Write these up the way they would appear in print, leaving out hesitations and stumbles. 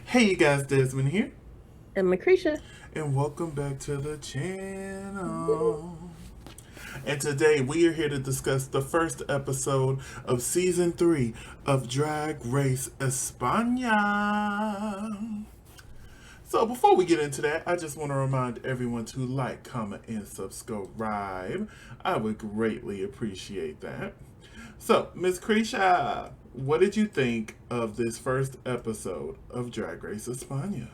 Hey you guys, Desmond here, And LaCresha. and welcome back to the channel. And today we are here to discuss the first episode of season 3 of Drag Race España. So before we get into that, I just want to remind everyone to like, comment, and subscribe. I would greatly appreciate that. So, Miss Krisha, what did you think of this first episode of Drag Race España?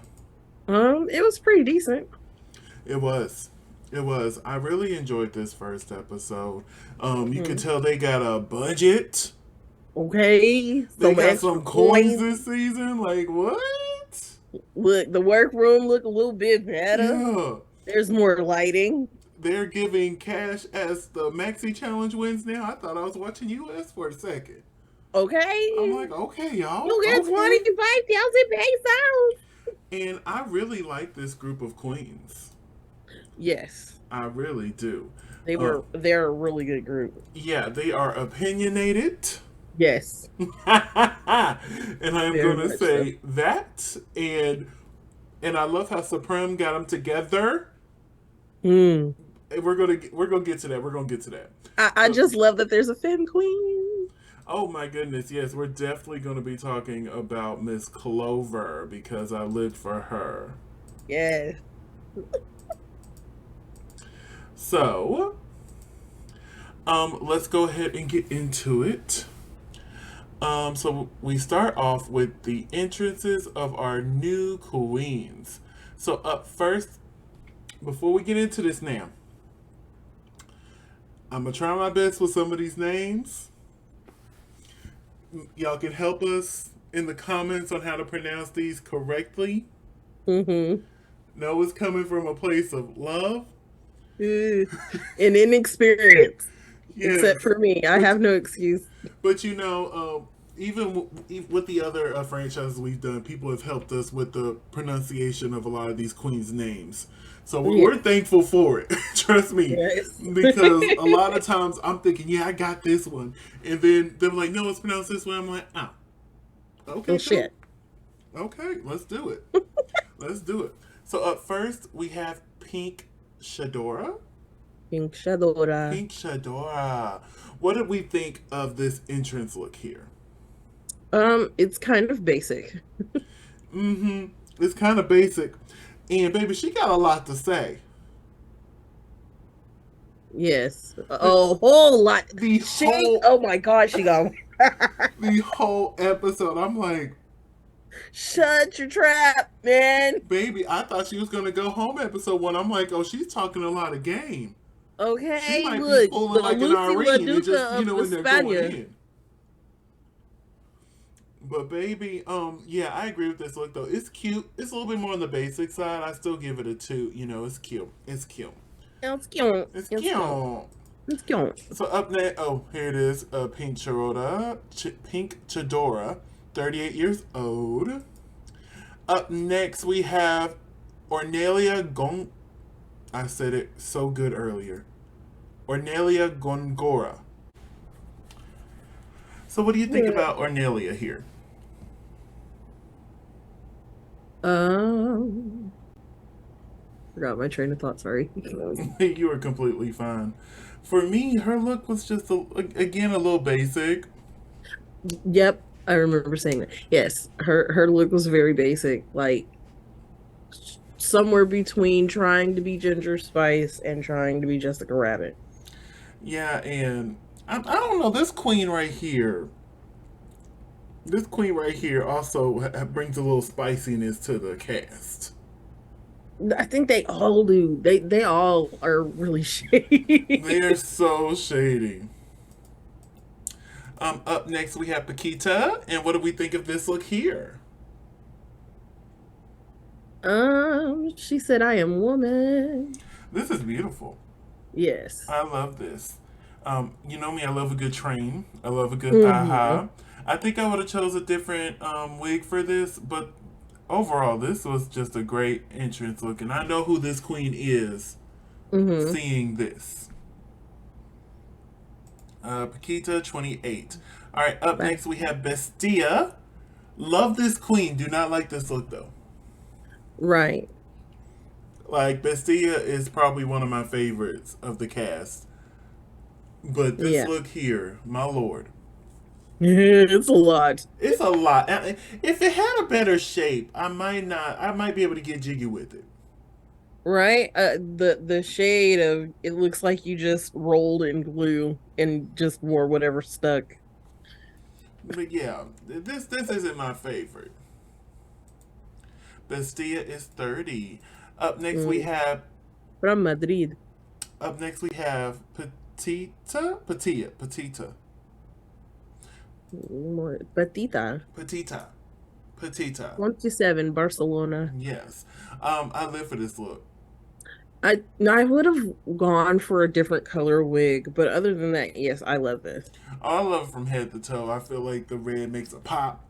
It was pretty decent. It was. It was. I really enjoyed this first episode. You could Hmm. tell they got a budget. Okay, They some got extra some coins coins. this season. Like, what? Look, the workroom looked a little bit better. Yeah. There's more lighting. They're giving cash as the Maxi Challenge wins now. I thought I was watching US for a second. I'm Okay, like, okay, y'all. you get Okay. 25,000 pesos. And I really like this group of queens. Yes, I really do. Uh, they're a really good group. yeah, they are opinionated. Yes, And I'm very gonna much so. say that, and I love how Supreme got them together. Hmm. And we're gonna get to that. We're gonna get to that. I So, just love that there's a femme queen. oh my goodness, yes, we're definitely gonna be talking about Miss Clover because I lived for her. Yes. So, let's go ahead and get into it. So we start off with the entrances of our new queens. So up first, before we get into this now, I'm gonna try my best with some of these names. Y'all can help us in the comments on how to pronounce these correctly. Mm-hmm. No, it's coming from a place of love. And inexperience, except Yes, for me. I but have no excuse. but even with the other franchises we've done, people have helped us with the pronunciation of a lot of these queens' names. So we're Yes. thankful for it. Trust me, Yes. because a lot of times I'm thinking, yeah, I got this one, and then they're like, no, it's pronounced this way. I'm like, oh, Oh okay, cool. shit. Okay, let's do it. Let's do it. So up first we have Pink Shadora. Pinchadora. Pink Shadora. What did we think of this entrance look here? It's kind of basic. Mm-hmm. It's kind of basic. And baby, she got a lot to say. Yes. The A whole lot. the She, whole oh my God, she got the whole episode, I'm like, shut your trap, man. baby, I thought she was gonna go home episode 1. I'm like, oh, she's talking a lot of game. She Okay, might be look, fooling the like an Lucy Irene and just, LaDuca of in there going España. in. But baby, yeah, I agree with this look though. It's cute. It's a little bit more on the basic side. I still give it a 2. It's cute. It's cute. It's cute. It's It's cute. cute. It's cute. So up next, oh, here it is. Pink Chadora, 38 years old. Up next, we have Ornelia Gon. I said it so good earlier. Ornelia Gongora. So what do you think Yeah. about Ornelia here? Um, Forgot my train of thought. Sorry. You were completely fine. For me, her look was just again a little basic. Yep, I remember saying that. Yes, her look was very basic, like somewhere between trying to be Ginger Spice and trying to be Jessica Rabbit. Yeah, and I don't know this queen right here. This queen right here also brings a little spiciness to the cast. I think they all do. They all are really They shady. are so shady. Up next we have Paquita, and what do we think of this look here? She said, "I am woman." This is beautiful. Yes. I love this. You know me, I love a good train. I love a good thigh Hmm. high. I think I would have chose a different wig for this, but overall, this was just a great entrance look, and I know who this queen is. Hmm. Seeing this, Paquita 28. All right, up But next we have Bestia. Love this queen. Do not like this look though. Right. Like Bestia is probably one of my favorites of the cast. But this Yeah. look here, my lord. It's a lot. It's a lot. If it had a better shape, I might not. I might be able to get jiggy with it. Right? The shade of it looks like you just rolled in glue and just wore whatever stuck. But yeah, this isn't my favorite. Bestia is 30. Up next we Mm. have From Madrid. up next we have Petita. Petita. Petita. Petita. 27, Barcelona. Yes. I live for this look. I would have gone for a different color wig, but other than that, yes, I love this. I love it from head to toe. I feel like the red makes a pop,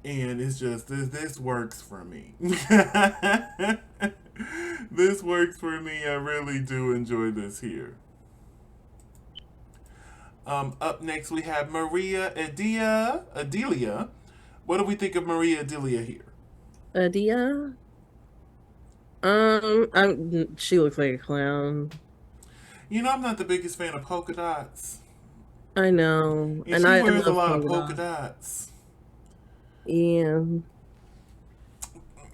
and it's just this works for me. This works for me. I really do enjoy this here. Up next we have Maria Adelia. What do we think of Maria Adelia here? Adia? She looks like a clown. You know, I'm not the biggest fan of polka dots. I know, And and she I wears a love lot of polka polka dots. dots. Yeah,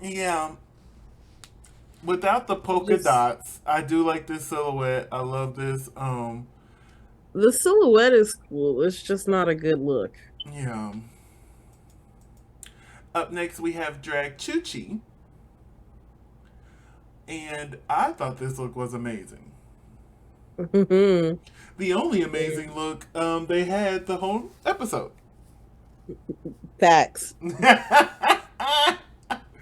Yeah. Without the polka just dots, I do like this silhouette. I love this. the silhouette is cool. It's just not a good look. Yeah. Up next we have Drag Chuchi. And I thought this look was amazing. The only Yeah. amazing look they had the whole episode. Facts.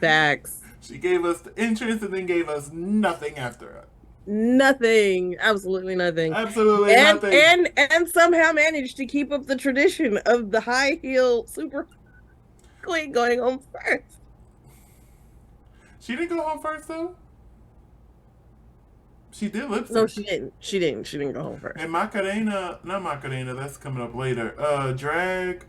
Facts. She gave us the entrance and then gave us nothing after it. Nothing. Absolutely nothing. Absolutely And nothing. and somehow managed to keep up the tradition of the high heel super queen going home first. She didn't go home first though. She did lip No, sync. she didn't. She didn't. She didn't go home first. And Macarena, not Macarena, that's coming up later. Drag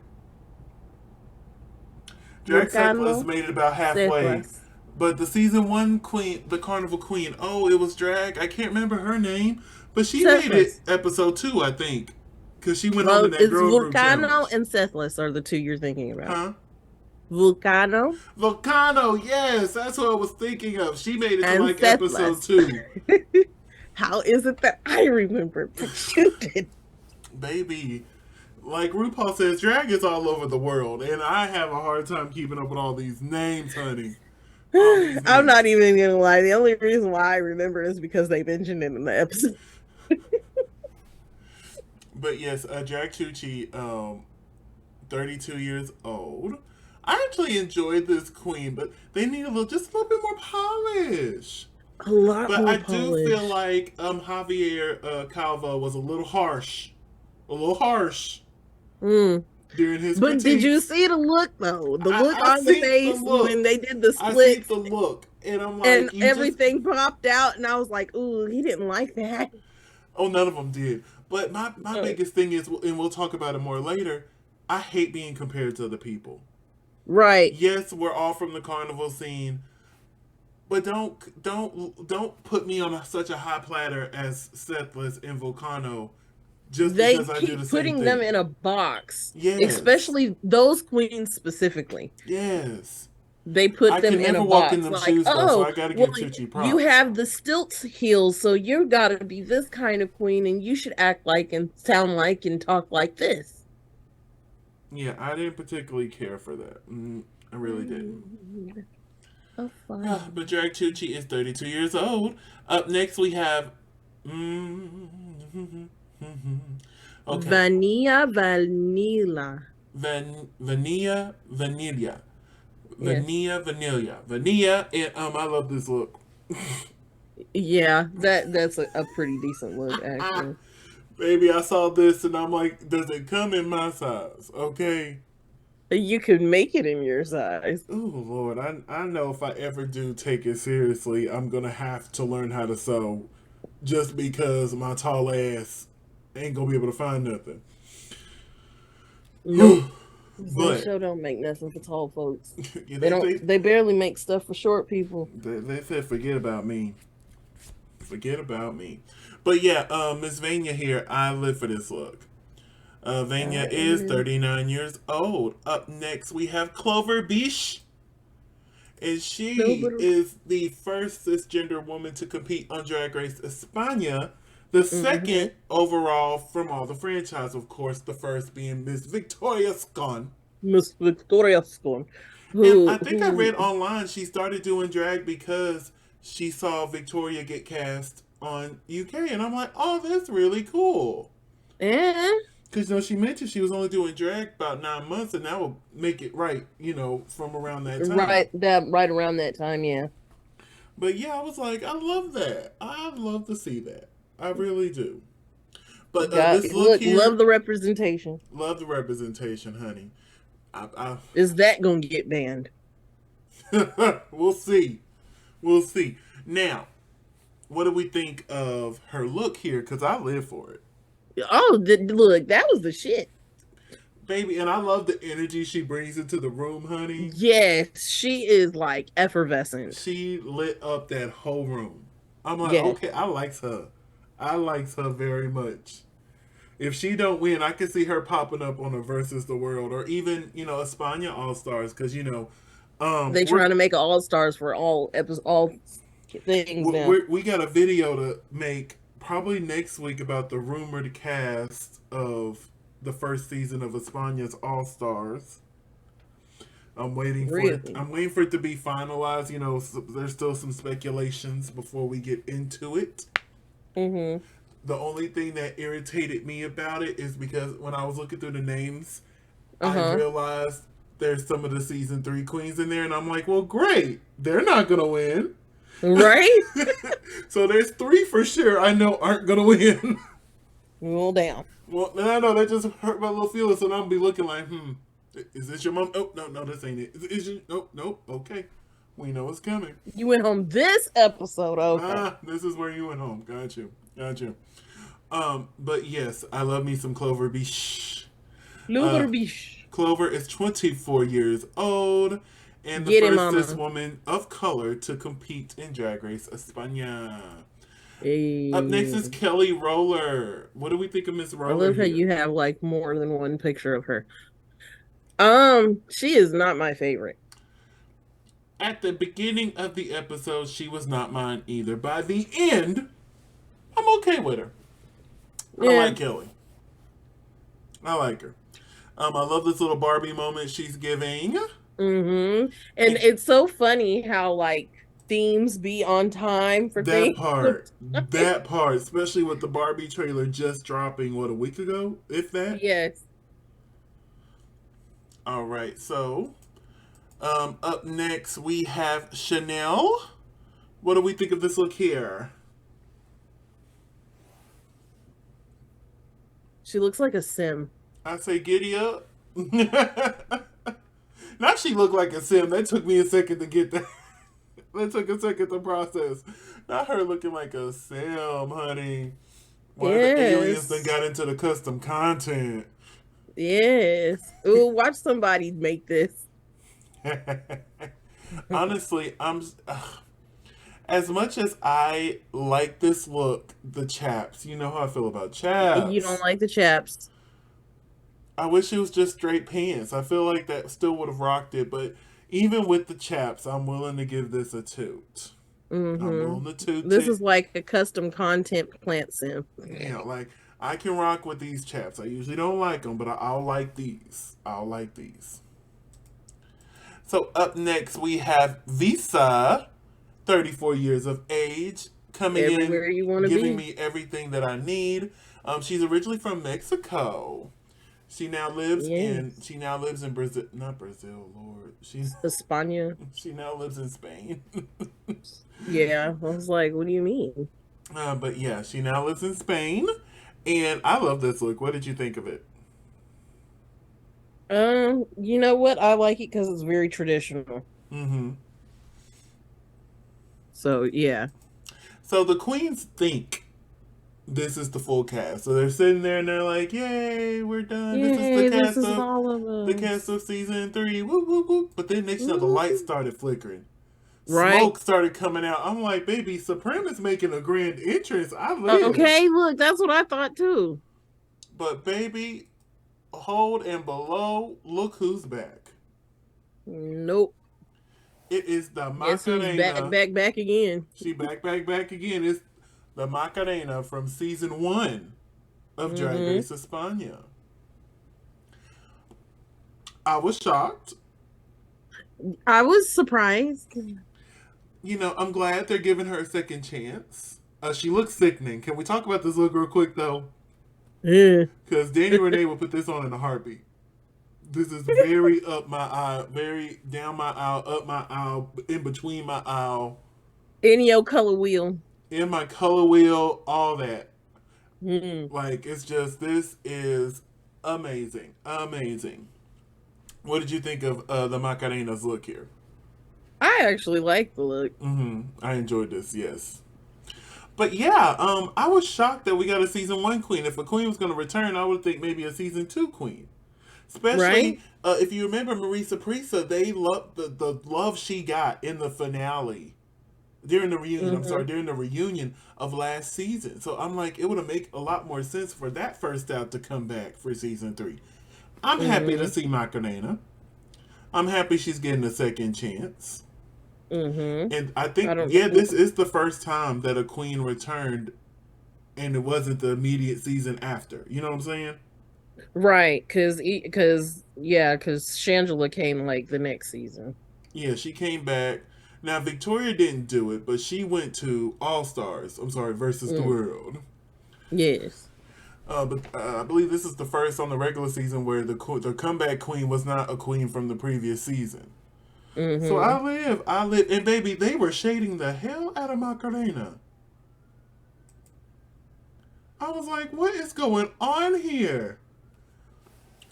Vulcano Cyclist made it about halfway. Settlers. But the season one queen, the carnival queen, oh, it was drag. I can't remember her name, but she made it Settlers. episode 2, I think, because she went home Well, in that it's girl group Vulcano challenge. and Sethless are the two you're thinking about. Huh? Vulcano Volcano, yes, that's what I was thinking of. She made it to and like episode Sethless. 2. How is it that I remember, but you did? Baby, like RuPaul says, drag is all over the world, and I have a hard time keeping up with all these names, honey. All these I'm names. not even gonna lie. The only reason why I remember is because they mentioned it in the episode. But yes, Drag Tucci, 32 years old. I actually enjoyed this queen, but they need just a little bit more polish. A lot But more I do feel polish. like Javier Calvo was a little harsh. A little harsh Mm. during his But did you critiques. see the look though? The look I on the see the face when look. they did the I see splits the look. And I'm and like, you just. everything popped out, and I was like, "Ooh, he didn't like that." Oh, none of them did. But my biggest thing is, and we'll talk about it more later, I hate being compared to other people. Right. Yes, we're all from the carnival scene, but don't put me on such a high platter as Sethless and Volcano just They because I do the keep same putting them thing. in a box, Yes, especially those queens specifically. yes. They put I them can in a never walk in box them like, shoes though, so oh, I got to well, give Chuchi you props. have the stilt heels, so you gotta be this kind of queen, and you should act like and sound like and talk like this. Yeah, I didn't particularly care for that. I really didn't. Oh, fine. But Drag Chuchi is 32 years old. Up next we have. Mm, okay. Vanilla Vanilla. Vanilla. Yes. Vanilla, and I love this look. Yeah, that's a pretty decent look, actually. Baby, I saw this and I'm like, does it come in my size? Okay. You could make it in your size. Oh Lord, I know if I ever do take it seriously, I'm gonna have to learn how to sew, just because my tall ass ain't gonna be able to find nothing. Nope. They But sure don't make nothing for tall folks. yeah, They don't. They barely make stuff for short people. they said forget about me. Forget about me. But yeah, Miss Vania here, I live for this look. Vania is Uh, 39 years old. Up next, we have Clover Beach. And no, she but is the first cisgender woman to compete on Drag Race España. The second mm-hmm. overall from all the franchise, of course, the first being Miss Victoria Scone. Miss Victoria Stone, And I think I who read online she started doing drag because she saw Victoria get cast on UK. And I'm like, oh, that's really cool. eh, Because she mentioned she was only doing drag about 9 months, and that will make it right, from around that time. right around that time, yeah. But yeah, I was like, I love that. I love to see that. I really do. But Got this look look, love here, the representation. love the representation, honey. Is that gonna get banned? We'll see. We'll see. Now, what do we think of her look here? Because I live for it. Oh, look, that was the shit. Baby, and I love the energy she brings into the room, honey. Yes, she is like effervescent. She lit up that whole room. I'm like, Yes, okay, I likes her. I likes her very much. If she don't win, I could see her popping up on a versus the world or even España All Stars because they we're, trying to make all stars for all things now. we got a video to make probably next week about the rumored cast of the first season of España's All Stars. I'm waiting for it. Really? I'm waiting for it to be finalized. There's still some speculations before we get into it. Mm-hmm. The only thing that irritated me about it is because when I was looking through the names, I Uh-huh. realized there's some of the season 3 queens in there, and I'm like, well, great. They're not gonna win. Right? So there's 3 for sure I know aren't gonna win. Well, down. Well, I know that just hurt my little feelings, and I'll be looking like, is this your mom? Oh, no, no, this ain't it. Is you? Nope, nope. Okay, we know it's coming. You went home this episode, okay? This is where you went home. Got you, got you. But yes, I love me some Clover Beach. Clover Beach. Clover is 24 years old and the Get it, first cis mama. woman of color to compete in Drag Race España. Up next Hey. is Kelly Roller. What do we think of Miss I Roller love how here? you have like more than one picture of her. She is not my favorite. At the beginning of the episode, she was not mine either. By the end, I'm okay with her. I Yeah. like Kelly. I like her. I love this little Barbie moment she's giving. Mm-hmm. And it's so funny how like themes be on time for That things. part, that part, especially with the Barbie trailer just dropping, what, a week ago, if that? Yes. All right, so up next we have Chanel. What do we think of this look here? She looks like a sim. I say giddy up. Not she looked like a sim. That took me a second to get that. That took a second to process. Not her looking like a sim, honey. One of the aliens that Yes. got into the custom content. Yes. Ooh, watch somebody make this. Honestly, as much as I like this look, the chaps. You know how I feel about You don't chaps. like the chaps. I wish it was just straight pants. I feel like that still would have rocked it, but even with the chaps, I'm willing to give this a toot. I'm willing to toot This it. is like a custom content plant sim. Like I can rock with these chaps. I usually don't like them, but I'll like these. I'll like these. So up next we have Visa, 34 years of age, coming in, Everywhere you want to giving be. me everything that I need. She's originally from Mexico. Yes. She now lives in Brazil, not Brazil, Lord. España. She now lives in Spain. Yeah. I was like, what do you mean? But yeah, she now lives in Spain, and I love this look. What did you think of it? You know what? I like it because it's very traditional. Mm-hmm. So yeah. So the queens think this is the full cast. So they're sitting there and they're like, "Yay, we're done. This is Yay, this is all of the cast us. of season 3." Whoop whoop whoop. But then next, the lights Woo. started flickering. Right? Smoke started coming out. I'm like, baby, Supreme is making a grand entrance. I live. Okay, look, that's what I thought too. But baby, hold and below, look who's back. Nope. It is the Guess who's back, Macarena. back, back again? She back again. It's the Macarena from season 1 of Drag Mm-hmm. Race España. I was shocked. I was surprised. You know, I'm glad they're giving her a second chance. She looks sickening. Can we talk about this look real quick though? Yeah. Because Danny Renee will put this on in a heartbeat. This is very up my aisle, very down my aisle, up my aisle, in between my aisle, In your color wheel. in my color wheel, all that. Mm. Like, it's just, this is amazing. Amazing. What did you think of the Macarena's look here? I actually like the look. I enjoyed this, yes. But yeah, I was shocked that we got a season 1 queen. If a queen was going to return, I would think maybe a season 2 queen. Especially Right? if you remember Marisa Prisa, they loved the love she got in the finale during the reunion. I'm sorry, Mm-hmm. during the reunion of last season. So I'm like, it would have make a lot more sense for that first out to come back for season 3. I'm happy to Mm-hmm. see Macarena. I'm happy she's getting a second chance. Mm-hmm. And I I think, don't yeah, this is the first time that a queen returned and it wasn't the immediate season after. You know what I'm saying? right, because Shangela came like the next season. Yeah, she came back. Now Victoria didn't do it, but she went to All Stars. I'm sorry, versus the Mm. world. Yes. But I believe this is the first on the regular season where the comeback queen was not a queen from the previous season. So Mm-hmm. I live, and baby, they were shading the hell out of Macarena. I was like, what is going on here?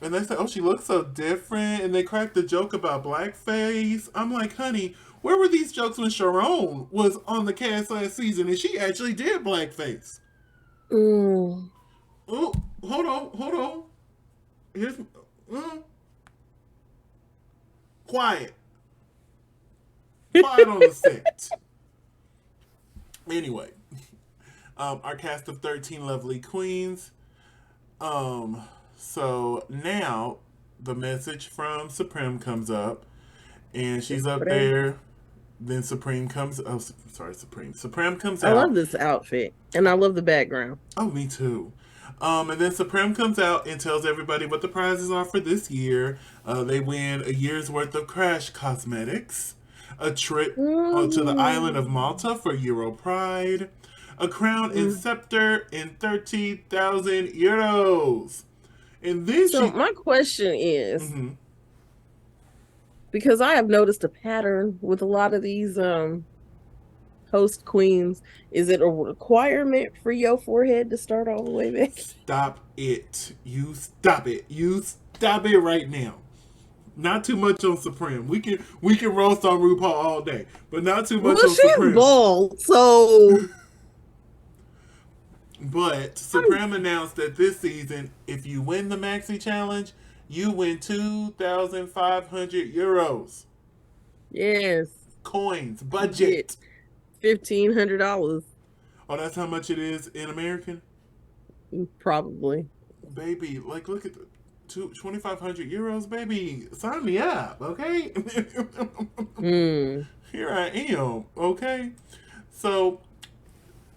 And they said, oh, she looks so different. And they cracked the joke about blackface. I'm like, honey, where were these jokes when Sharon was on the cast last season and she actually did blackface? Mm. Oh, hold on. Here's mm, quiet, quiet on the set. Anyway, our cast of 13 lovely queens. Um, so now the message from Supreme comes up, and she's up there. Then Supreme comes. Oh, sorry, Supreme. Supreme comes I love out. this outfit, and I love the background. Oh, me too. And then Supreme comes out and tells everybody what the prizes are for this year. They win a year's worth of Crash Cosmetics, a trip to the island of Mm. Malta for Euro Pride, a crown and Mm. scepter, and 30,000 euros. And then So she. my question is, Mhm. because I have noticed a pattern with a lot of these host queens, is it a requirement for your forehead to start all the way back? Stop it. You stop it. You stop it right now. Not too much on Supreme. We can roast on RuPaul all day, but not too Well, much on she's Supreme. bald, so But I'm, Supreme announced that this season, if you win the Maxi Challenge, you win 2,500 euros. yes, Coins. you get Budget. $1,500 Oh, that's how much it is in American? probably. Baby, like, look at the 2,500 euros, baby. Sign me up, okay? Mm. Here I am, okay? So,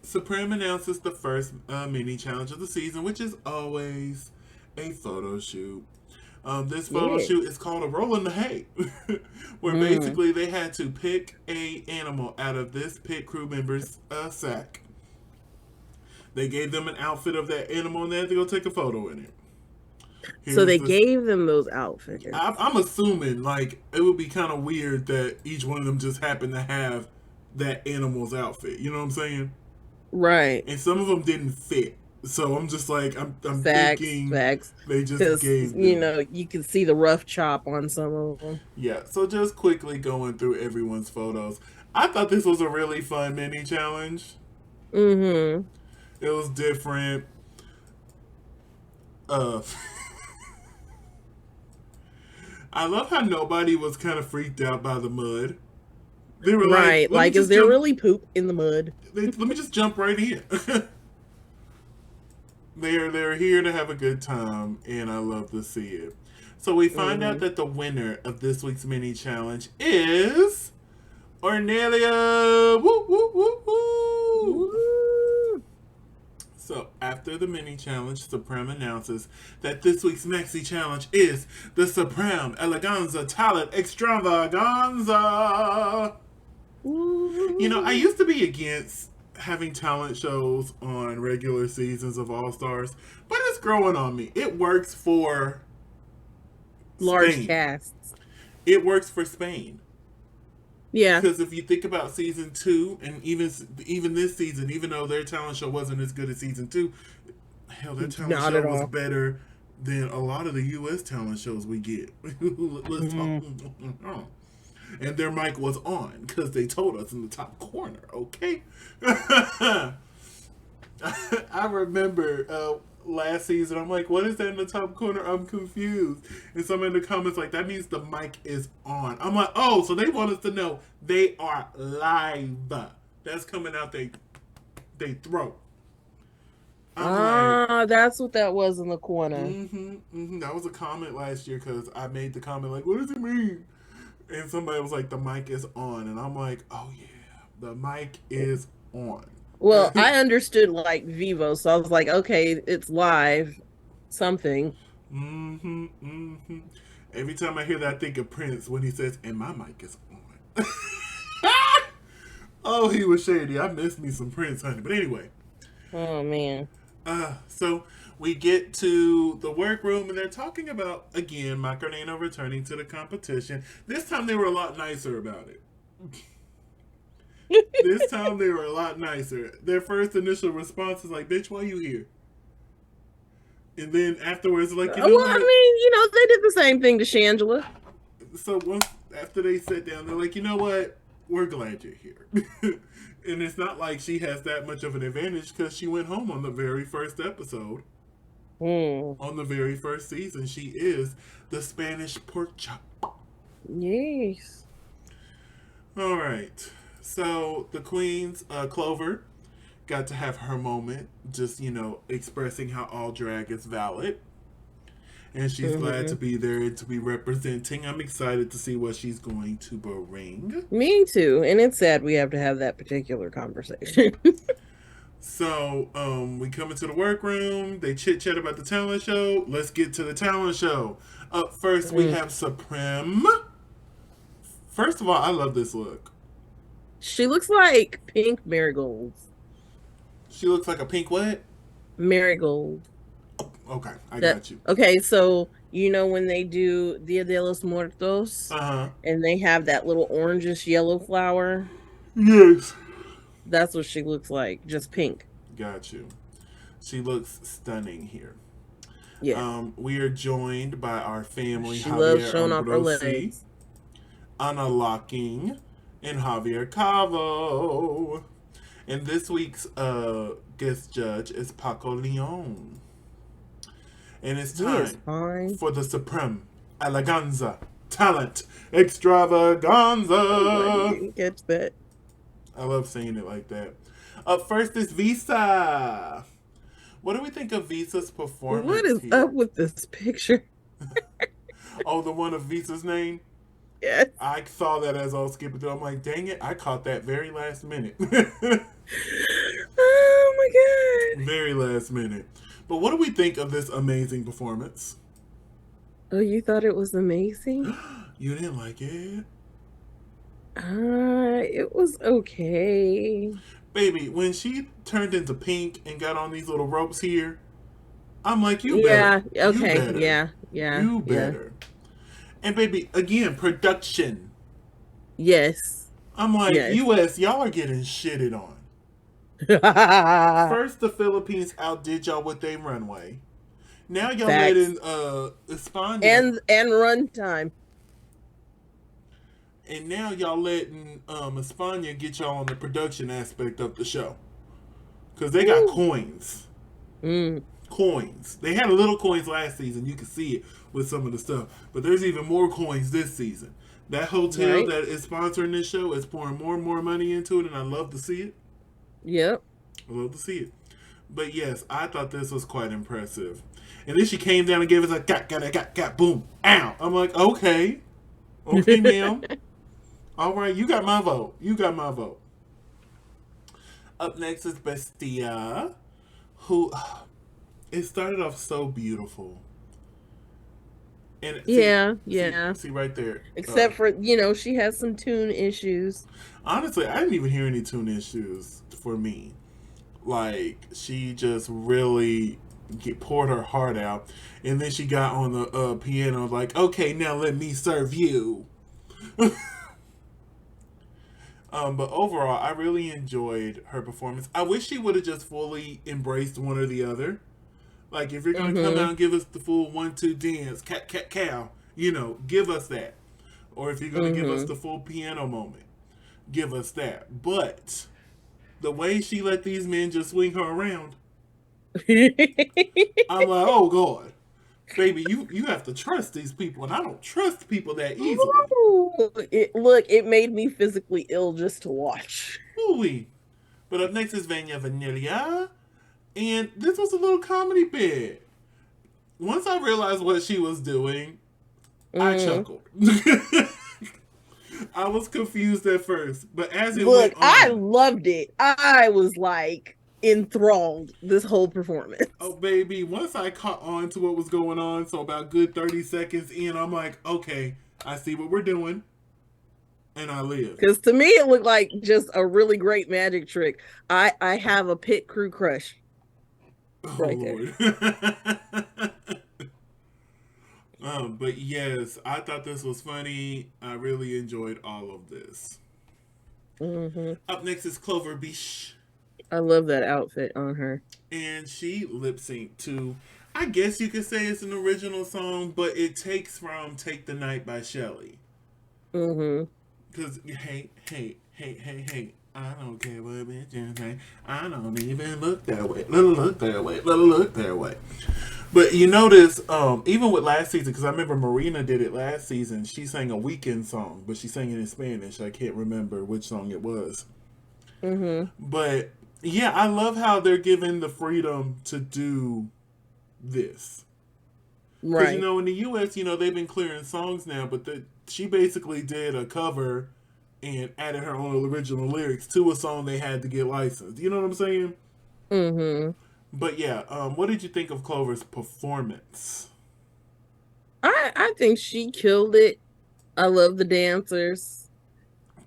Supreme announces the first mini challenge of the season, which is always a photo shoot. This photo Yeah. shoot is called a roll in the hay, where Mm. basically they had to pick a animal out of this pit crew member's sack. They gave them an outfit of that animal, and they had to go take a photo in it. So Here's they this. gave them those outfits. I'm assuming like it would be kind of weird that each one of them just happened to have that animal's outfit. You know what I'm saying? Right. And some of them didn't fit. So I'm just like I'm Facts, thinking facts. they just Because, gave them. you can see the rough chop on some of them. Yeah. So just quickly going through everyone's photos. I thought this was a really fun mini challenge. Mm-hmm. It was different. Uh, I love how nobody was kind of freaked out by the mud. They were like, Right. "Let me Like, is just there jump. really poop in the mud? Let me just jump right in." They're here to have a good time, and I love to see it. So we find out Hmm. that the winner of this week's mini challenge is Ornelia. Woo woo woo woo. Woo. So after the mini challenge, Supremme announces that this week's maxi challenge is the Supremme Eleganza Talent Extravaganza. You know, I Woo. used to be against having talent shows on regular seasons of All Stars, but it's growing on me. It works for Large Spain. casts. It works for Spain. Yeah. Because if you think about season 2 and even this season, even though their talent show wasn't as good as season 2, hell, their talent Not show at was all. better than a lot of the U.S. talent shows we get. Let's talk. Hmm. And their mic was on because they told us in the top corner. Okay. I remember last season. I'm like, what is that in the top corner? I'm confused. And someone in the comments like, that means the mic is on. I'm like, oh, so they want us to know they are live. That's coming out they throat. I'm like, That's what that was in the corner. that was a comment last year because I made the comment like, what does it mean? And somebody was like, the mic is on. And I'm like, oh yeah, the mic is on. Well, I understood like Vivo, so I was like, okay, it's live, something. Every time I hear that, I think of Prince when he says, and my mic is on. Oh, he was shady. I missed me some Prince, honey. But anyway, Oh man. so we get to the workroom and they're talking about, again, Macarena returning to the competition. This time they were a lot nicer about it. This time they were a lot nicer. Their first initial response is like, bitch, why you here? And then afterwards, like, you Well, know I what? mean, they did the same thing to Shangela. So once after they sit down, they're like, you know what? We're glad you're here. And it's not like she has that much of an advantage because she went home on the very first episode. Hmm. On the very first season, she is the Spanish pork chop. Yes. All right. So the Queen's Clover got to have her moment, just, expressing how all drag is valid. And she's glad to Hmm. be there and to be representing. I'm excited to see what she's going to bring. Me too. And it's sad we have to have that particular conversation. So, we come into the workroom. They chit chat about the talent show. Let's get to the talent show. Up first, we Mm. have Supremme. First of all, I love this look. She looks like pink marigolds. She looks like a pink what? Marigold. Okay, I That got you. okay, so when they do Dia de los Muertos Uh huh. and they have that little orangish yellow flower, Yes. that's what she looks like, just pink. Got you. She looks stunning here. Yeah. We are joined by our family, She loves Javier showing off her Ambrosi, legs. Ana Locking, and Javier Cavo. And this week's guest judge is Paco Leon. And it's He is time fine. for the Supreme Eleganza Talent I'm glad you Extravaganza. didn't catch that. I love saying it like that. Up first is Visa. What do we think of Visa's What performance is up here? with this picture? Oh, the one of Visa's name? Yes. I saw that as I was skipping through. I'm like, dang it, I caught that very last minute. Oh my god. Very last minute. But what do we think of this amazing performance? Oh, you thought it was amazing? You didn't like it? It was okay. Baby, when she turned into pink and got on these little ropes here, I'm like, you better. Yeah, You okay. better. Yeah, yeah, You yeah. better. And baby, again, production. Yes. I'm like, Yes. US, y'all are getting shitted on. First, the Philippines outdid y'all with their runway. Now y'all Facts. letting España, And runtime. and now y'all letting España get y'all on the production aspect of the show. because they got Ooh. coins. Mm. Coins. They had a little coins last season. You can see it with some of the stuff, but there's even more coins this season. That hotel Right. that is sponsoring this show is pouring more and more money into it, and I love to see it. Yep. I love to see it. But yes, I thought this was quite impressive. And then she came down and gave us a got, boom, ow. I'm like, okay, okay, ma'am. All right, you got my vote. You got my vote. Up next is Bestia, who it started off so beautiful. And Yeah, yeah. see right there. Except for, she has some tune issues. Honestly, I didn't even hear any tune issues for me. Like she just really poured her heart out, and then she got on the piano like, okay, now let me serve you. But overall, I really enjoyed her performance. I wish she would have just fully embraced one or the other. Like if you're gonna come out Mm-hmm. and give us the full 1-2 dance, cat cat cow, give us that. Or if you're gonna give us Mm-hmm. the full piano moment, give us that. But the way she let these men just swing her around, I'm like, oh God, baby, you have to trust these people, and I don't trust people that easily. It made me physically ill just to watch. Ooh-wee. But up next is Vanya Vanillia, and this was a little comedy bit. Once I realized what she was doing, I Mm. chuckled. I was confused at first, but as it Look, went I on, loved it. I was like enthralled this whole performance. oh baby, once I caught on to what was going on, so about good 30 seconds in, I'm like, okay, I see what we're doing, and I lived. Because to me, it looked like just a really great magic trick. I have a pit crew crush Oh right there. Lord. But yes, I thought this was funny. I really enjoyed all of this. Hmm. Up next is Clover Beach, I love that outfit on her. and she lip synced to, I guess you could say it's an original song, but it takes from Take the Night by Shelly. Hmm. Because, hey, I don't care what bitches say. I don't even look that way. Let her look that way. Let her look that way. But you notice, even with last season, because I remember Marina did it last season, she sang a weekend song, but she sang it in Spanish. I can't remember which song it was. Hmm. But yeah, I love how they're given the freedom to do this. Because Right. in the U.S., they've been clearing songs now, but she basically did a cover and added her own original lyrics to a song they had to get licensed. You know what I'm saying? Hmm. But yeah, what did you think of Clover's performance? I think she killed it. I love the dancers.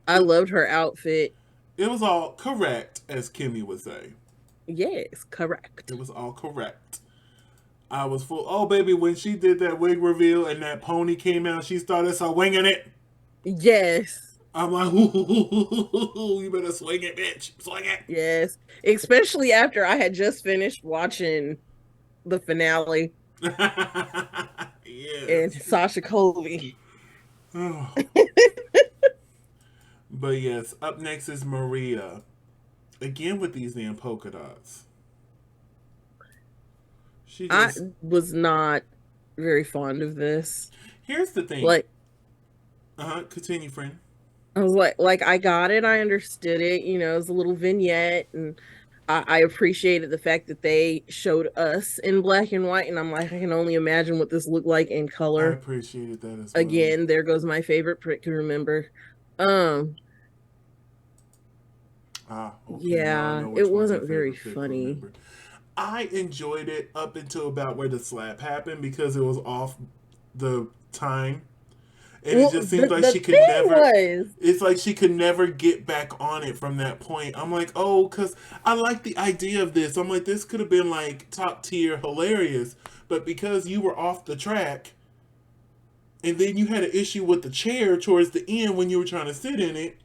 I It, loved her outfit. it was all correct, as Kimmy would say. Yes, It correct. was all correct. I was full. Oh, baby, when she did that wig reveal and that pony came out, she started swinging it. Yes. I'm like, ooh, you better swing it, bitch. Swing it. Yes. Especially after I had just finished watching the finale and Yes. Sasha Colby. Oh. But yes, up next is Maria. Again with these damn polka dots. She I just. was not very fond of this. Here's the thing. Like Continue, friend. I was like I got it, I understood it, it was a little vignette, and I appreciated the fact that they showed us in black and white, and I'm like, I can only imagine what this looked like in I color. appreciated that as well. Again, there goes my favorite prick to remember. Um, Okay, now I yeah, know it which one's your wasn't very favorite pick. funny. Remember, I enjoyed it up until about where the slap happened because it was off the time, and it Well, just seems like the she could thing never. was, It's like she could never get back on it from that point. I'm like, oh, because I like the idea of this. I'm like, this could have been like top tier hilarious, but because you were off the track, and then you had an issue with the chair towards the end when you were trying to sit in it,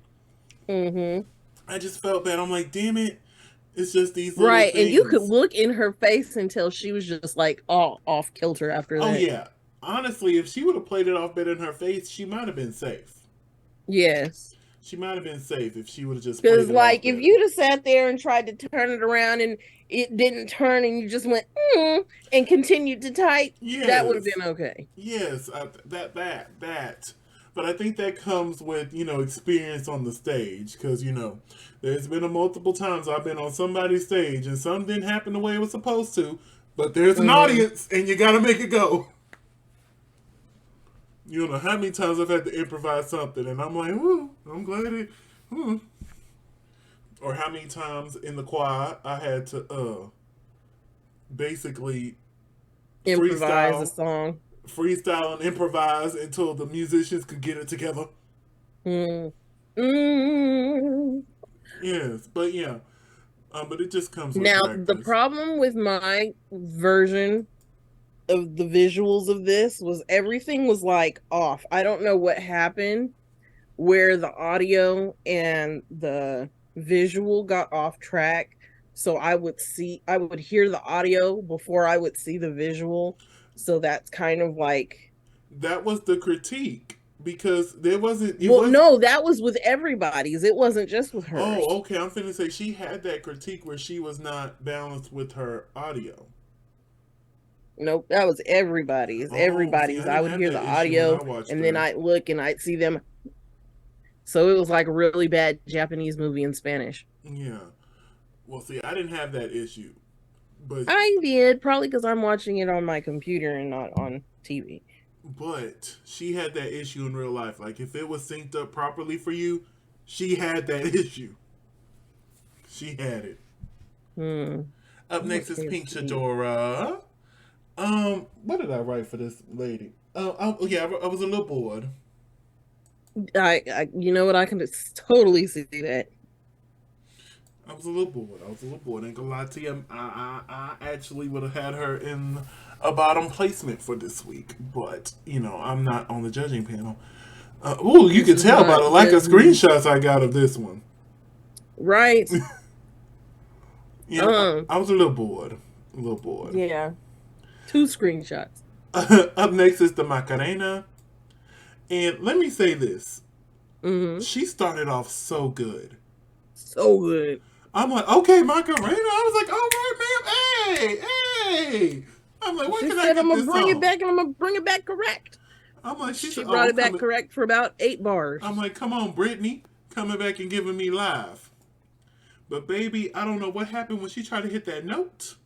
mm-hmm. I just felt bad. I'm like, damn it. It's just these little Right, and you could things. look in her face until she was just like all off kilter after Oh, that. yeah. Honestly, if she would have played it off better in her face, she might have been safe. Yes. She might have been safe if she would have just Because, played it off like, if better. you'd have sat there and tried to turn it around and it didn't turn and you just went, and continued to type, that would have Yes, been okay. yes, that. But I think that comes with experience on the stage because there's been a multiple times I've been on somebody's stage and something didn't happen the way it was supposed to, but there's an Mm-hmm. audience and you got to make it go. You don't know how many times I've had to improvise something and I'm like, ooh, I'm glad it. Hmm. Or how many times in the choir I had to basically Improvise a freestyle song. freestyle and improvise until the musicians could get it together. Mm. Mm. Yes, but yeah, but it just comes with Now, the practice. problem with my version of the visuals of this was everything was like off. I don't know what happened where the audio and the visual got off track. So I would hear the audio before I would see the visual. So that's kind of like, That was the critique because there wasn't. It well, was. no, that was with everybody's. It wasn't just with hers. Oh, okay. I'm finna say she had that critique where she was not balanced with her audio. Nope, that was everybody's. Oh, see, Everybody's. I I didn't would have hear the that issue when I audio watched and then her. I'd look and I'd see them. So it was like a really bad Japanese movie in Spanish. Yeah. Well, see, I didn't have that issue, but I did, probably because I'm watching it on my computer and not on TV. she had that issue in real life. Like if it was synced up properly for you, she had that issue. She had it. Hmm. Up I'm next is okay with Pink TV. Shadora. What did I write for this lady? Yeah, I was a little bored. You know what? I can just totally see that. I was a little bored. I was a little bored. Ain't gonna lie to you. I actually would have had her in a bottom placement for this week, but I'm not on the judging panel. Ooh, you This can is tell by not the lack of judging, screenshots I got of this one. right? Yeah, Um, I was a little bored. A little bored. yeah, two screenshots. Up next is the Macarena, and let me say this: Mm-hmm. she started off so good. So good. I'm like, okay, Macarena. I was like, all right, ma'am. Hey. I'm like, where She can I said, "I'm get gonna this bring it song? back, and I'm gonna bring it back correct." I'm like, she She said, brought oh, I'm it back coming. correct for about eight I'm bars like, come on, Brittany, coming back and giving me live. But baby, I don't know what happened when she tried to hit that note.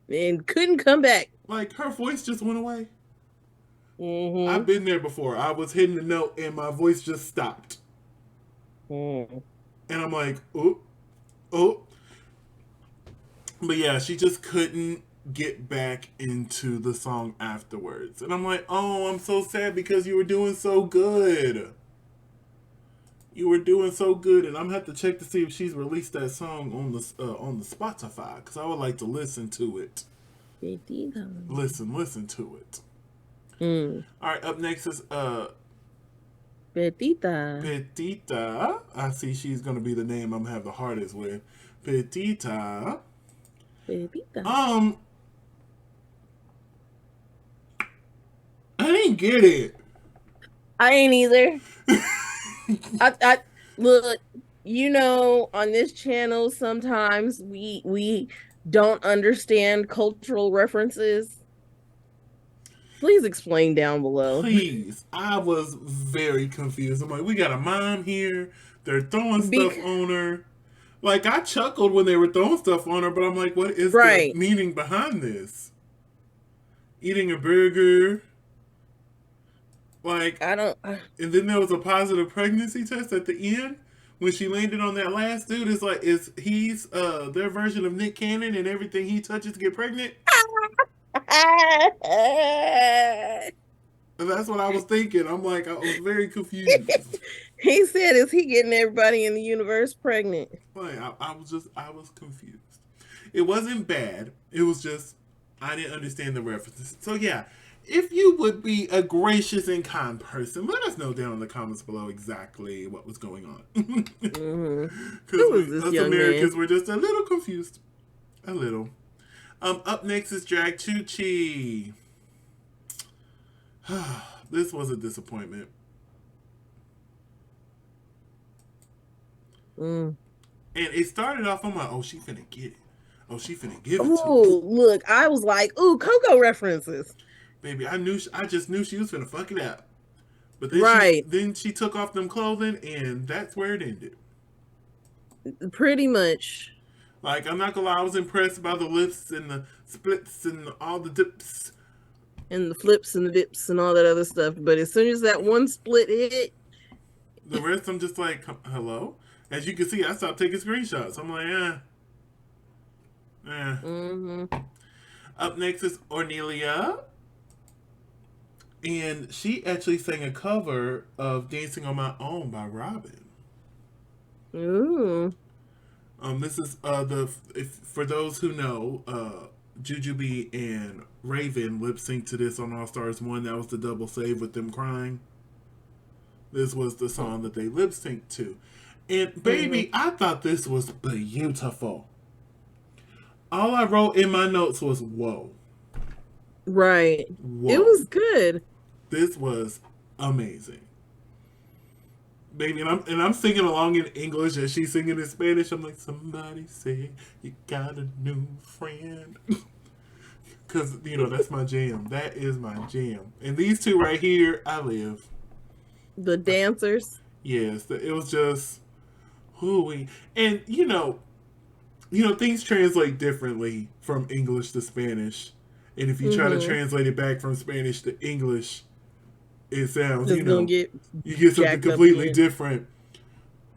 and couldn't come back. Like her voice just went away. I've Mm-hmm. been there before. I was hitting the note and my voice just stopped. Mm. And I'm like, oh, oh. But yeah, she just couldn't get back into the song afterwards. And I'm like, oh, I'm so sad because you were doing so good. You were doing so good, and I'm gonna have to check to see if she's released that song on the Spotify because I would like to listen to it. Listen to it. Mm. All right, up next is Petita. Petita. I see she's gonna be the name I'm gonna have the hardest with. Petita. Petita. Um, I didn't get it. I ain't either. I look, on this channel sometimes we don't understand cultural references. Please explain down below. Please, I was very confused. I'm like, we got a mom here. They're throwing stuff Be on her. Like I chuckled when they were throwing stuff on her, but I'm like, what is the right. meaning behind this? Eating a burger, like, I don't and then there was a positive pregnancy test at the end when she landed on that last dude. Is like, is he's their version of Nick Cannon, and everything he touches get pregnant? And that's what I was thinking. I'm like, I was very confused. He said, is he getting everybody in the universe pregnant? Like, I was confused. It wasn't bad. It was just I didn't understand the references. So yeah, if you would be a gracious and kind person, let us know down in the comments below exactly what was going on. Mm-hmm. Because Who is this us young man? Americans were just a little confused. A little. Up next is Drag Chuchi. This was a disappointment. Mm. And it started off, I'm like, oh, she finna get it. Oh, she finna give it to us. Oh, look, I was like, ooh, Coco references. Baby, I just knew she was finna fuck it up. But Right. then she took off them clothing, and that's where it ended. Pretty much. Like, I'm not gonna lie, I was impressed by the lifts and the splits and all the dips. And the flips and the dips and all that other stuff. But as soon as that one split hit, The rest, I'm just like, hello? As you can see, I stopped taking screenshots. I'm like, eh. mm-hmm. Up next is Ornelia. And she actually sang a cover of Dancing on My Own by Robin. Ooh. This is for those who know, Jujubee and Raven lip synced to this on All Stars 1. That was the double save with them crying. This was the song that they lip synced to. And baby, I thought this was beautiful. All I wrote in my notes was whoa. Right. Whoa. It was good. This was amazing. Baby, and I'm singing along in English as she's singing in Spanish. I'm like, somebody say you got a new friend. Because, that's my jam. That is my jam. And these two right here, I live. The dancers. Yes, it was just, hooey. And, things translate differently from English to Spanish. And if you try to translate it back from Spanish to English, it sounds, you get something completely different.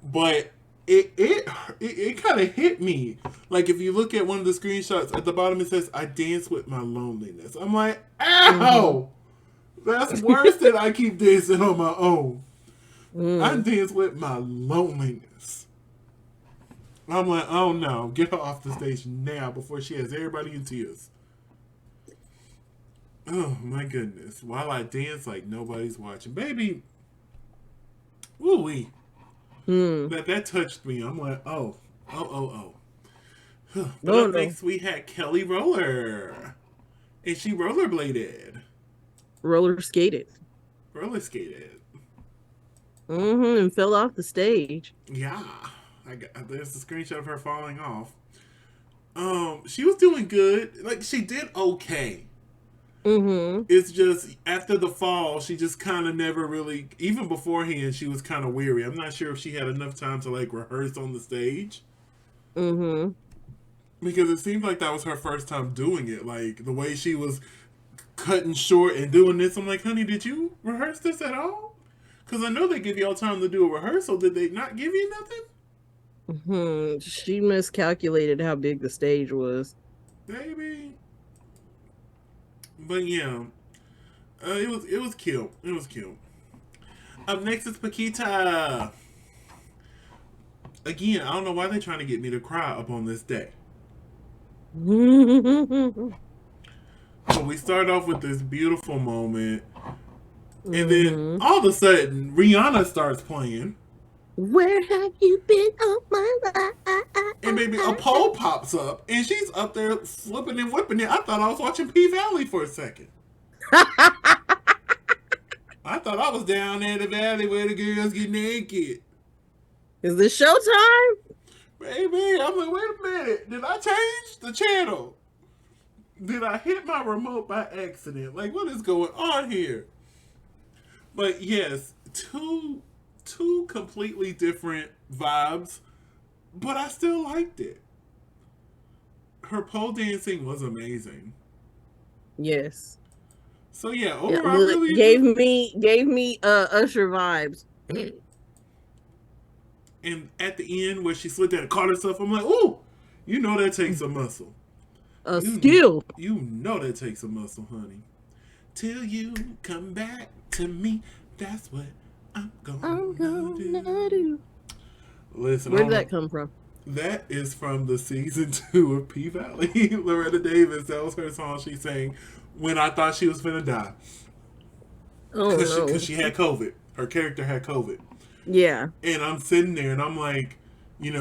But it kind of hit me. Like, if you look at one of the screenshots, at the bottom it says, I dance with my loneliness. I'm like, ow! That's worse than I keep dancing on my own. I dance with my loneliness. I'm like, oh no, get her off the stage now before she has everybody in tears. Oh my goodness. While I dance like nobody's watching. Baby, woo-wee. That touched me. I'm like, oh. But up next we had Kelly Roller. And she rollerbladed. Roller skated. Roller skated. And fell off the stage. Yeah. There's a screenshot of her falling off. She was doing good. Like, she did okay. It's just, after the fall, she just kind of never really, even beforehand, she was kind of weary. I'm not sure if she had enough time to, like, rehearse on the stage. Because it seemed like that was her first time doing it. Like, the way she was cutting short and doing this, I'm like, honey, did you rehearse this at all? Because I know they give y'all time to do a rehearsal. Did they not give you nothing? She miscalculated how big the stage was. Baby. But yeah, it was cute. It was cute. Up next is Paquita. Again, I don't know why they're trying to get me to cry up on this day. So we start off with this beautiful moment, and then all of a sudden Rihanna starts playing. Where have you been all my life? And baby, a pole pops up, and she's up there flipping and whipping it. I thought I was watching P Valley for a second. I thought I was down there in the valley where the girls get naked. Is this showtime? Baby, I'm like, wait a minute. Did I change the channel? Did I hit my remote by accident? Like, what is going on here? But yes, two completely different vibes, but I still liked it. Her dancing was amazing. Yes. So yeah, overall, really gave me Usher vibes. And at the end, where she slid that and caught herself, I'm like, ooh, that takes a muscle. Skill. You know that takes a muscle, honey. Till you come back to me, that's what I'm gonna do. Listen, where did that come from? That is from the season 2 of P Valley. Loretta Davis, that was her song she sang when I thought she was finna die. Oh, no. Because she had COVID. Her character had COVID. Yeah. And I'm sitting there and I'm like,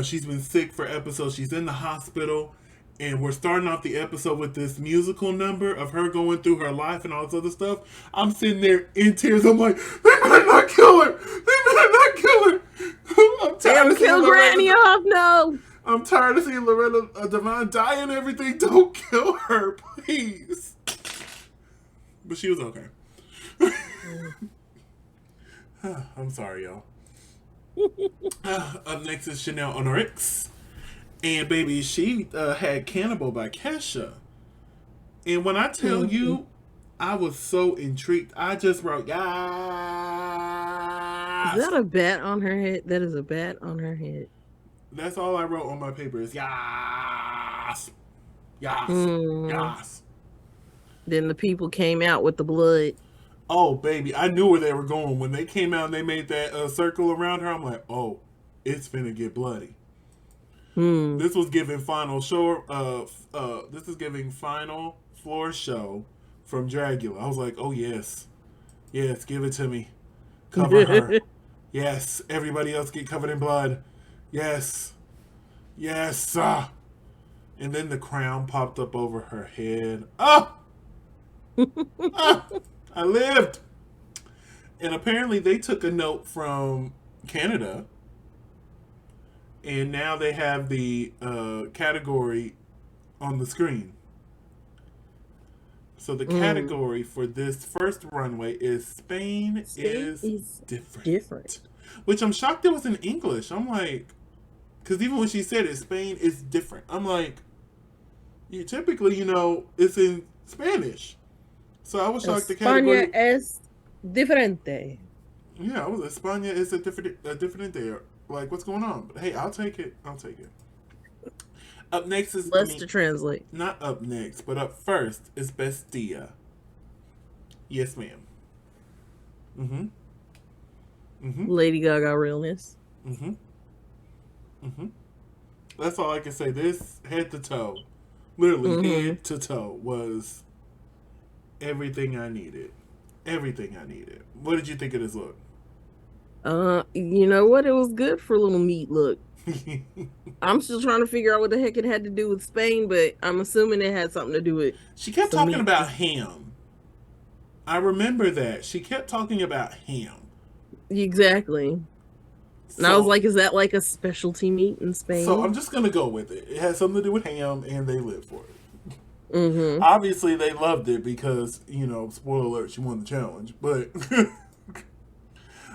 she's been sick for episodes. She's in the hospital. And we're starting off the episode with this musical number of her going through her life and all this other stuff. I'm sitting there in tears. I'm like, they better not kill her. They better not kill her. I'm tired of seeing kill Granny off. No. I'm tired of seeing Loretta Devine die and everything. Don't kill her, please. But she was okay. I'm sorry, y'all. Up next is Chanel Honorix. And baby, she had Cannibal by Kesha. And when I tell you, I was so intrigued. I just wrote, yes. Is that a bat on her head? That is a bat on her head. That's all I wrote on my paper is yes. Yes. Yes. Then the people came out with the blood. Oh, baby, I knew where they were going. When they came out and they made that circle around her, I'm like, oh, it's finna get bloody. This was giving final show. This is giving final floor show from Dragula. I was like, oh yes, yes, give it to me. Cover her. Yes, everybody else get covered in blood. Yes, yes. And then the crown popped up over her head. I lived. And apparently they took a note from Canada. And now they have the category on the screen. So the category for this first runway is Spain is different. Which I'm shocked it was in English. I'm like, because even when she said it, Spain is different. I'm like, you typically, it's in Spanish. So I was shocked the category. España es diferente. Yeah, I was España is a different day. Like, what's going on? But hey, I'll take it. Up next is less to translate. Not up next, but up first is Bestia. Yes, ma'am. Lady Gaga realness. That's all I can say. This head to toe, literally head to toe, was everything I needed. Everything I needed. What did you think of this look? You know what? It was good for a little meat look. I'm still trying to figure out what the heck it had to do with Spain, but I'm assuming it had something to do with. She kept talking about ham. I remember that. She kept talking about ham. Exactly. And I was like, is that like a specialty meat in Spain? So I'm just going to go with it. It has something to do with ham, and they live for it. Obviously, they loved it because, spoiler alert, she won the challenge. But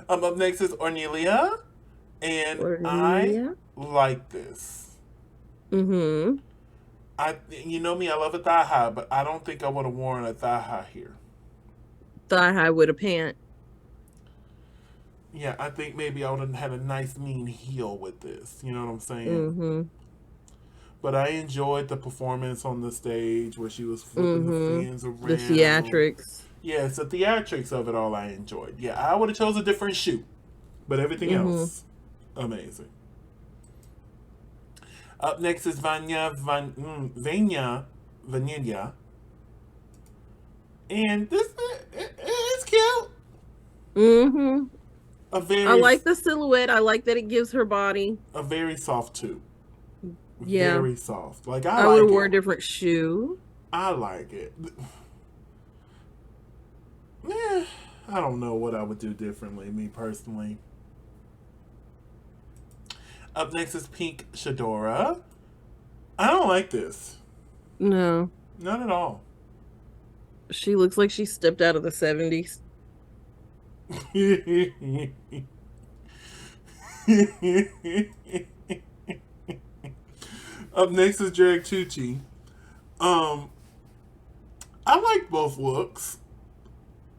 up next is Ornelia. And I like this. You know me, I love a thigh high, but I don't think I would have worn a thigh high here. Thigh high with a pant. Yeah, I think maybe I would have had a nice mean heel with this. You know what I'm saying? But I enjoyed the performance on the stage where she was flipping the fans around. The theatrics. Yeah, it's the theatrics of it all I enjoyed. Yeah, I would have chose a different shoe. But everything else, amazing. Up next is Vanilla. And this it's cute. I like the silhouette. I like that it gives her body a very soft tube. Yeah, very soft. Like I would have worn a different shoe. I like it. I don't know what I would do differently, me personally. Up next is Pink Shadora. I don't like this. No. Not at all. She looks like she stepped out of the 70s. Up next is Drag Tucci. I like both looks.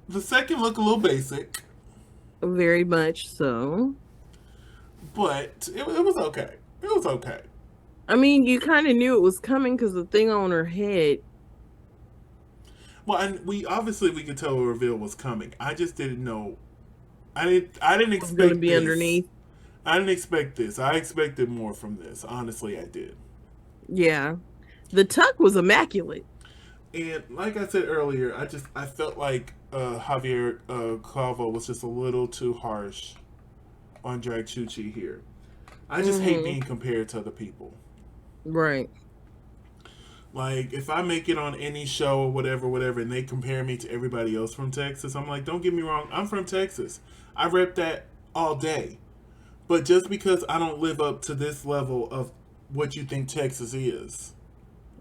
The second look a little basic. Very much so. But it was okay. It was okay. I mean, you kind of knew it was coming because the thing on her head. Well, and we could tell a reveal was coming. I just didn't know. I didn't expect going to be this. Underneath. I didn't expect this. I expected more from this. Honestly, I did. Yeah, the tuck was immaculate. And like I said earlier, I felt like Javier Calvo was just a little too harsh on Drag Chuchi here. I just hate being compared to other people. Right. Like, if I make it on any show or whatever, and they compare me to everybody else from Texas, I'm like, don't get me wrong, I'm from Texas. I rep that all day. But just because I don't live up to this level of what you think Texas is.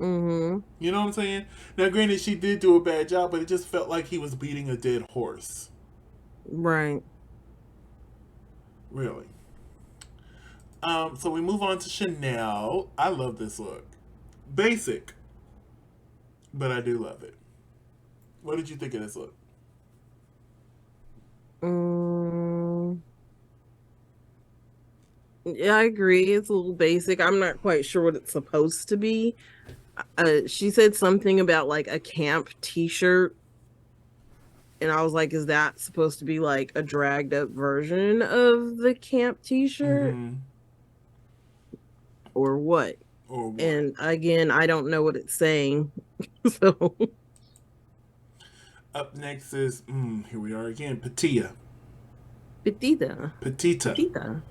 Mm-hmm. You know what I'm saying? Now, granted, she did do a bad job, but it just felt like he was beating a dead horse. Right. Really. So we move on to Chanel. I love this look. Basic, but I do love it. What did you think of this look? Mm, yeah, I agree. It's a little basic. I'm not quite sure what it's supposed to be. She said something about like a camp t-shirt, and I was like, is that supposed to be like a dragged up version of the camp t-shirt Mm-hmm. or what? Or what? And again, I don't know what it's saying. So Up next is, here we are again, Petita. petita. Petita. Petita.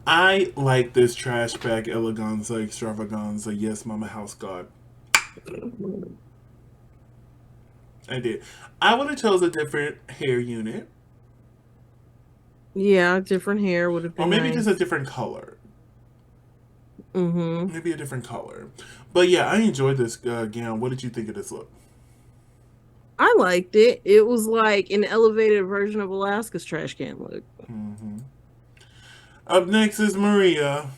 I like this trash bag Eleganza Extravaganza. Yes, Mama House God. I did. I would have chose a different hair unit. Yeah, different hair would have Or been maybe just a nice. different color. Mm-hmm. Maybe a different color. But yeah, I enjoyed this gown. What did you think of this look? I liked it. It was like an elevated version of Alaska's trash can look. Mm-hmm. Up next is Maria.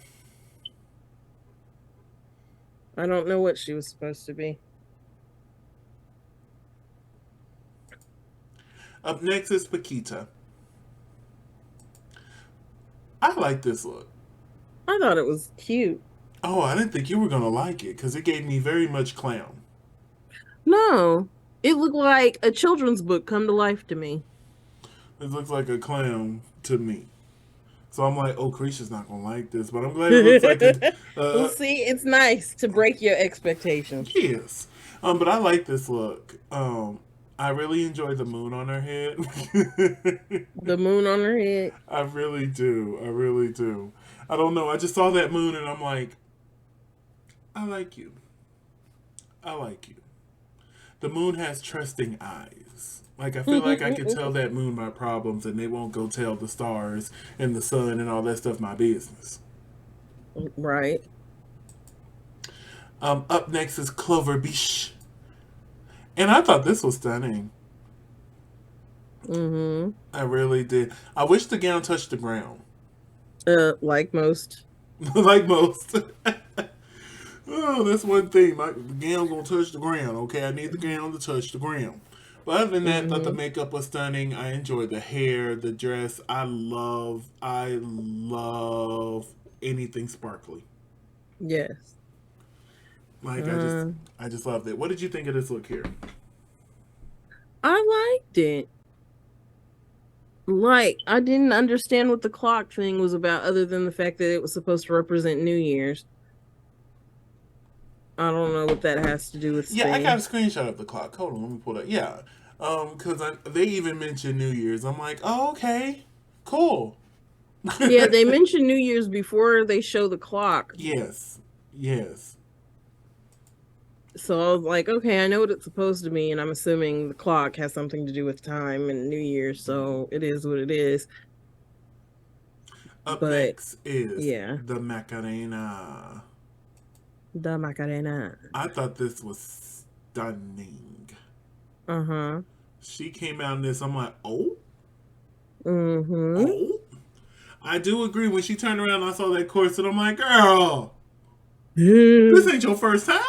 I don't know what she was supposed to be. Up next is Paquita. I like this look. I thought it was cute. Oh, I didn't think you were going to like it because it gave me very much clown. No, it looked like a children's book come to life to me. It looks like a clown to me. So I'm like, oh, Creisha's not going to like this. But I'm glad it looks like a. Well, see, it's nice to break your expectations. Yes. But I like this look. I really enjoy the moon on her head. The moon on her head. I really do. I really do. I don't know. I just saw that moon and I'm like, I like you. I like you. The moon has trusting eyes. Like, I feel like I could tell that moon my problems and they won't go tell the stars and the sun and all that stuff my business. Right. Up next is Clover Beach. And I thought this was stunning. Mm-hmm. I really did. I wish the gown touched the ground. Like most. Like most. Oh, that's one thing. The gown gonna touch the ground. Okay, I need the gown to touch the ground. But other than that, I thought the makeup was stunning. I enjoyed the hair, the dress. I love anything sparkly. Yes. Like Uh, I just loved it. What did you think of this look here? I liked it. Like, I didn't understand what the clock thing was about, other than the fact that it was supposed to represent New Year's. I don't know what that has to do with Yeah, I got a Spain. screenshot of the clock. Hold on, let me pull that. Yeah, because they even mentioned New Year's. I'm like, oh, okay, cool. Yeah, they mentioned New Year's before they show the clock. Yes, yes. So I was like, okay, I know what it's supposed to be, and I'm assuming the clock has something to do with time and New Year's, so it is what it is. Up But next is yeah, the Macarena. the Macarena. I thought this was stunning. Uh-huh. She came out in this. I'm like, oh, Mm-hmm. oh. I do agree. When she turned around, and I saw that corset. I'm like, girl, this ain't your first time.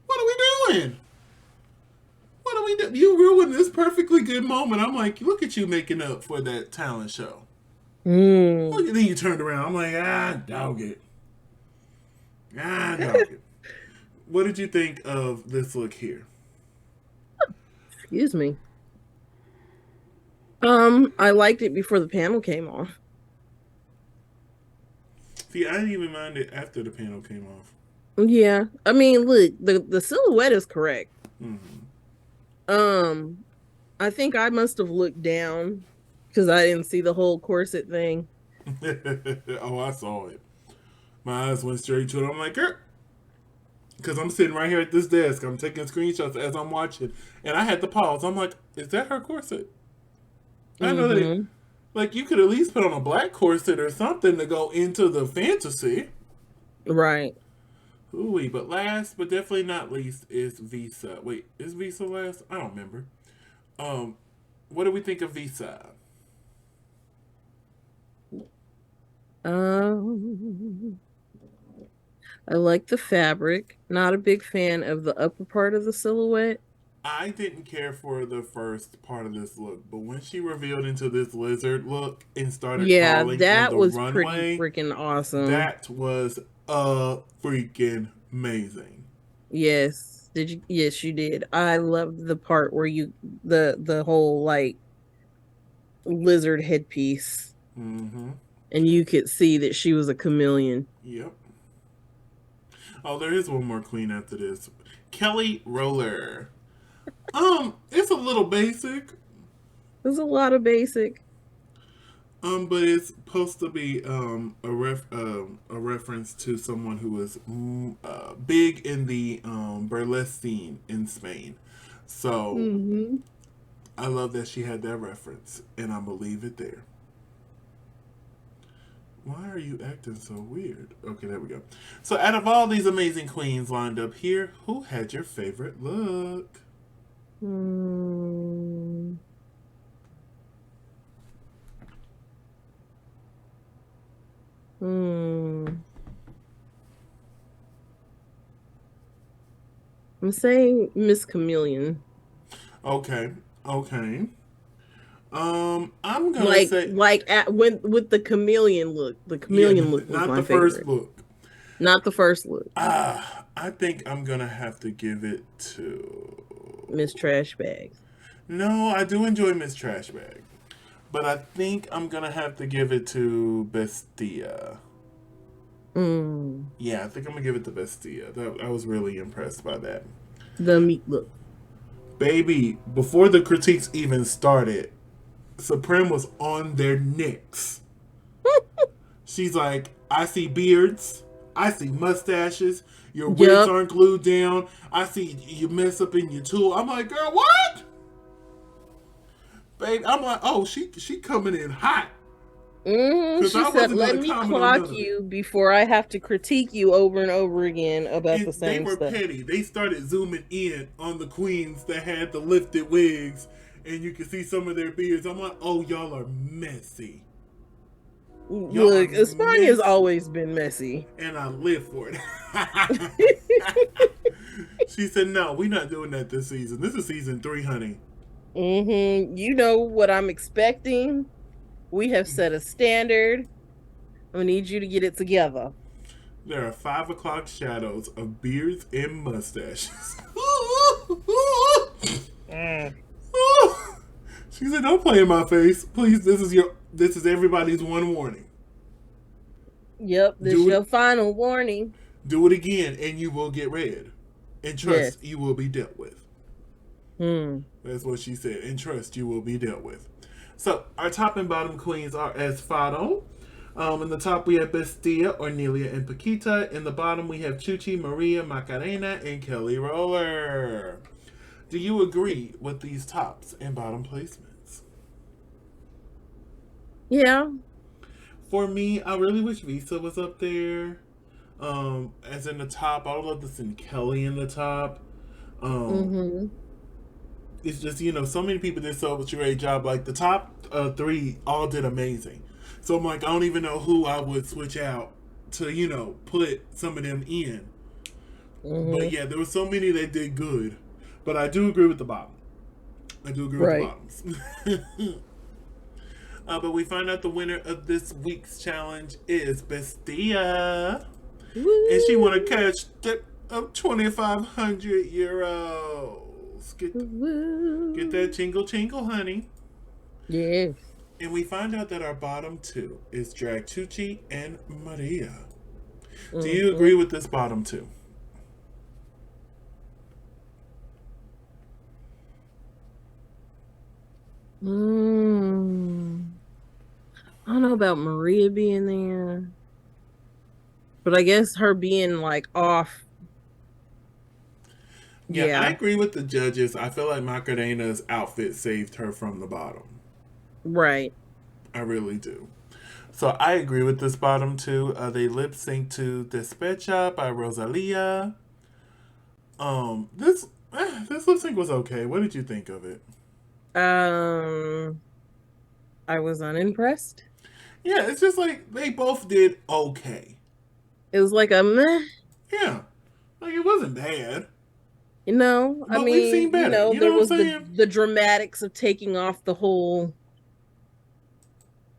What are we doing? What are we doing? You ruined this perfectly good moment. I'm like, look at you making up for that talent show. Mm. Look at then you turned around. I'm like, dog it. Dog it. What did you think of this look here? Excuse me. I liked it before the panel came off. See, I didn't even mind it after the panel came off. Yeah. I mean, look, the silhouette is correct. Mm-hmm. Um, I think I must have looked down because I didn't see the whole corset thing. Oh, I saw it. My eyes went straight to it. I'm like, girl. Because I'm sitting right here at this desk. I'm taking screenshots as I'm watching. And I had to pause. I'm like, is that her corset? I know that Mm-hmm. Like, you could at least put on a black corset or something to go into the fantasy. Right. Ooh, but last but definitely not least is Visa. Wait, is Visa last? I don't remember. Um, what do we think of Visa? Um, I like the fabric. Not a big fan of the upper part of the silhouette. I didn't care for the first part of this look, but when she revealed into this lizard look and started Yeah, crawling on that the was pretty runway, freaking awesome. that was freaking amazing. Yes. Did you? Yes, you did. I loved the part where the whole like lizard headpiece, Mm-hmm. and you could see that she was a chameleon. Yep. Oh, there is one more queen after this. Kelly Roller. It's a little basic. There's a lot of basic. But it's supposed to be a reference to someone who was big in the burlesque scene in Spain. So Hmm. I love that she had that reference, and I'm gonna leave it there. Why are you acting so weird? Okay, there we go. So, out of all these amazing queens lined up here, who had your favorite look? Hmm. Hmm. I'm saying Miss Chameleon. Okay, okay. I'm gonna Like say, like at when with the chameleon look. The yeah, chameleon look was not my the first favorite. look. Not the first look. I think I'm gonna have to give it to. Miss Trash Bags. No, I do enjoy Miss Trash Bag, but I think I'm gonna have to give it to Bestia. Mm. Yeah, I think I'm gonna give it to Bestia. I was really impressed by that. The meat look. Baby, before the critiques even started, Supremme was on their necks. She's like, I see beards. I see mustaches. Your wigs Yep. aren't glued down. I see you mess up in your tool. I'm like, girl, what? Babe, I'm like, oh, she coming in hot. Because She I said, wasn't "Let going to me comment on none clock of it. you before I have to critique you over and over again about And the they same were stuff." petty. They started zooming in on the queens that had the lifted wigs. And you can see some of their beards. I'm like, oh, y'all are messy. Y'all are Look, España's messy. always been messy. And I live for it. She said, no, we're not doing that this season. This is season 3, honey. You know what I'm expecting. We have set a standard. I need you to get it together. There are 5 o'clock shadows of beards and mustaches. Mm. She said, don't play in my face. Please, this is everybody's one warning. Yep, this Do it your final warning. do it again and you will get red. And Yes. trust you will be dealt with. Hmm. That's what she said. And trust you will be dealt with. So our top and bottom queens are as follow. In the top we have Bestia, Ornelia, and Paquita. In the bottom we have Chuchi, Maria, Macarena, and Kelly Roller. Do you agree with these tops and bottom placements? Yeah. For me, I really wish Visa was up there. As in the top, I would love to see Kelly in the top. Um, Mm-hmm. it's just so many people did such a great job. Like the top 3 all did amazing. So I'm like, I don't even know who I would switch out to put some of them in. But Mm-hmm. yeah, there were so many that did good. But I do agree with the bottom. I do agree with the Right. bottoms. But we find out the winner of this week's challenge is Bestia. And she want to Woo. catch of 2,500 euros. Get that Woo. jingle jingle, honey. Yes. And we find out that our bottom 2 is Drag Tucci and Maria. Do you Mm-hmm. agree with this bottom 2? Mm. I don't know about Maria being there, but I guess her being like off. Yeah, I Yeah. agree with the judges. I feel like Macarena's outfit saved her from the bottom. Right. I really do. So I agree with this bottom two. They lip sync to Despecha by Rosalia. This lip sync was okay. What did you think of it? Um, I was unimpressed. Yeah, it's just like they both did okay. It was like a meh, Yeah, like it wasn't bad, I but we've seen mean, better. You know there what I'm was saying? the dramatics of taking off the whole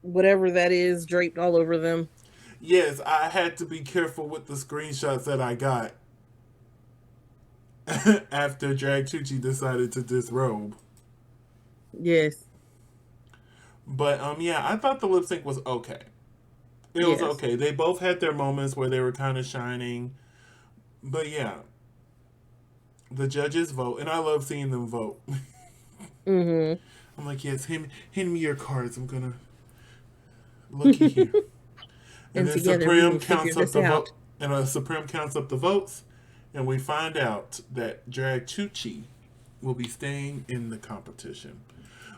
whatever that is draped all over them. Yes, I had to be careful with the screenshots that I got after Drag Tucci decided to disrobe. Yes, But yeah, I thought the lip sync was okay. It was yes. okay. They both had their moments where they were kind of shining. But yeah, the judges vote, and I love seeing them vote. Mm-hmm. I'm like, yes, hand me your cards. I'm gonna looky here. And And then together we Supreme will figure counts up this the vote, out. and Supreme counts up the votes, and we find out that Drag Tucci will be staying in the competition,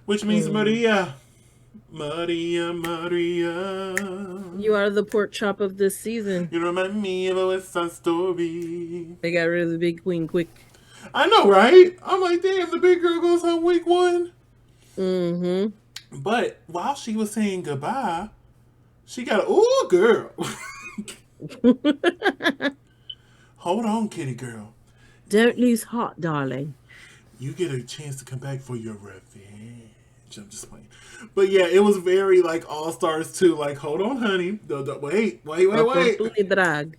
which means Mm. Maria, Maria, Maria. You are the pork chop of this season. You remind me of a West Side Story. They got rid of the big queen quick. I know, right? I'm like, damn, the big girl goes home week one. Mm-hmm. But while she was saying goodbye, she got, ooh, girl. Hold on, kitty girl. Don't lose heart, darling. You get a chance to come back for your revenge. I'm just playing. But yeah, it was very like All Stars 2. Like, hold on, honey. Wait. Opportunity drag.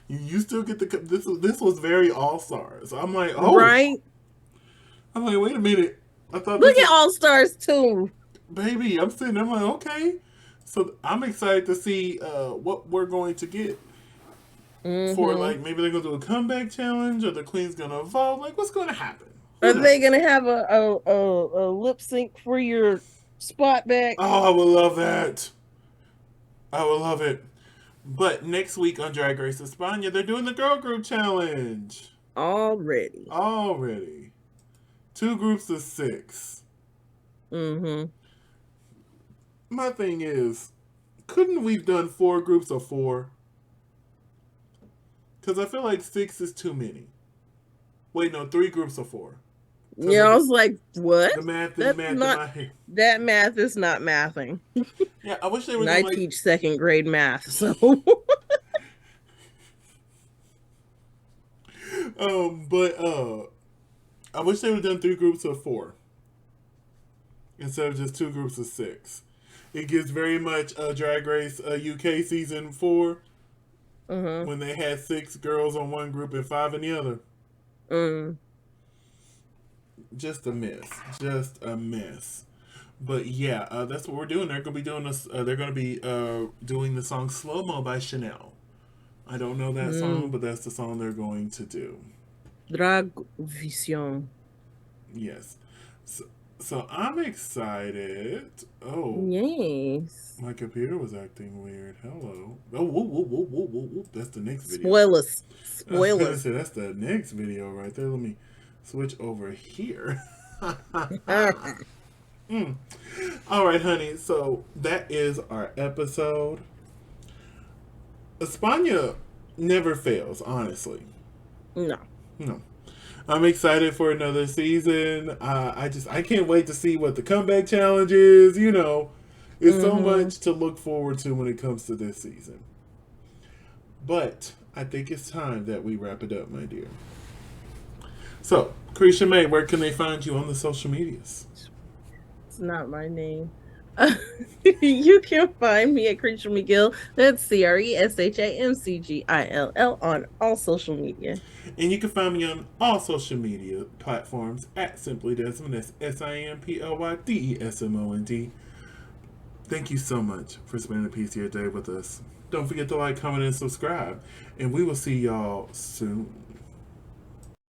You still get the this was very All Stars. I'm like, oh, Right? I'm like, wait a minute. I thought Look this at was All Stars 2. baby. I'm sitting. I'm like, okay. So I'm excited to see what we're going to get for Mm-hmm. like maybe they're gonna do a comeback challenge or the Queen's gonna vote. Like, what's going to happen? Are Who they knows? gonna have a lip sync for your spot back? Oh, I would love that. I would love it. But next week on Drag Race España, they're doing the girl group challenge Already. already. Two groups of six. Mm-hmm. My thing is, couldn't we've done four groups of four? Because I feel like six is too many. Wait, no, three groups of four. Because Yeah, I was like, what? the math is That's math in not my head. that math is not mathing. Yeah, I wish they were And doing I like teach second grade math, so but I wish they would have done three groups of four instead of just two groups of six. It gives very much Drag Race UK season 4 uh-huh. when they had six girls on one group and five in the other. Mm. Just a mess. Just a mess. But yeah, that's what we're doing. They're gonna be doing this. They're gonna be doing the song "Slow Mo" by Chanel. I don't know that song, Mm. but that's the song they're going to do. Drag Vision. Yes. So, so I'm excited. Oh, Yes. my computer was acting weird. Hello. Oh, whoa, whoa, whoa, whoa, whoa, whoa. That's the next video. Spoilers. I was gonna Spoilers. say that's the next video right there. Let me switch over here. Mm. All right, honey. So that is our episode. España never fails, honestly. No. No. I'm excited for another season. I can't wait to see what the comeback challenge is. You know, it's so Mm-hmm. much to look forward to when it comes to this season. But I think it's time that we wrap it up, my dear. So, Krisha May, where can they find you on the social medias? It's not my name. You can find me at Creature McGill. That's CRESHAMCGILL on all social media. And you can find me on all social media platforms at Simply Desmond. That's SIMPLYDESMOND. Thank you so much for spending a piece of your day with us. Don't forget to like, comment, and subscribe. And we will see y'all soon.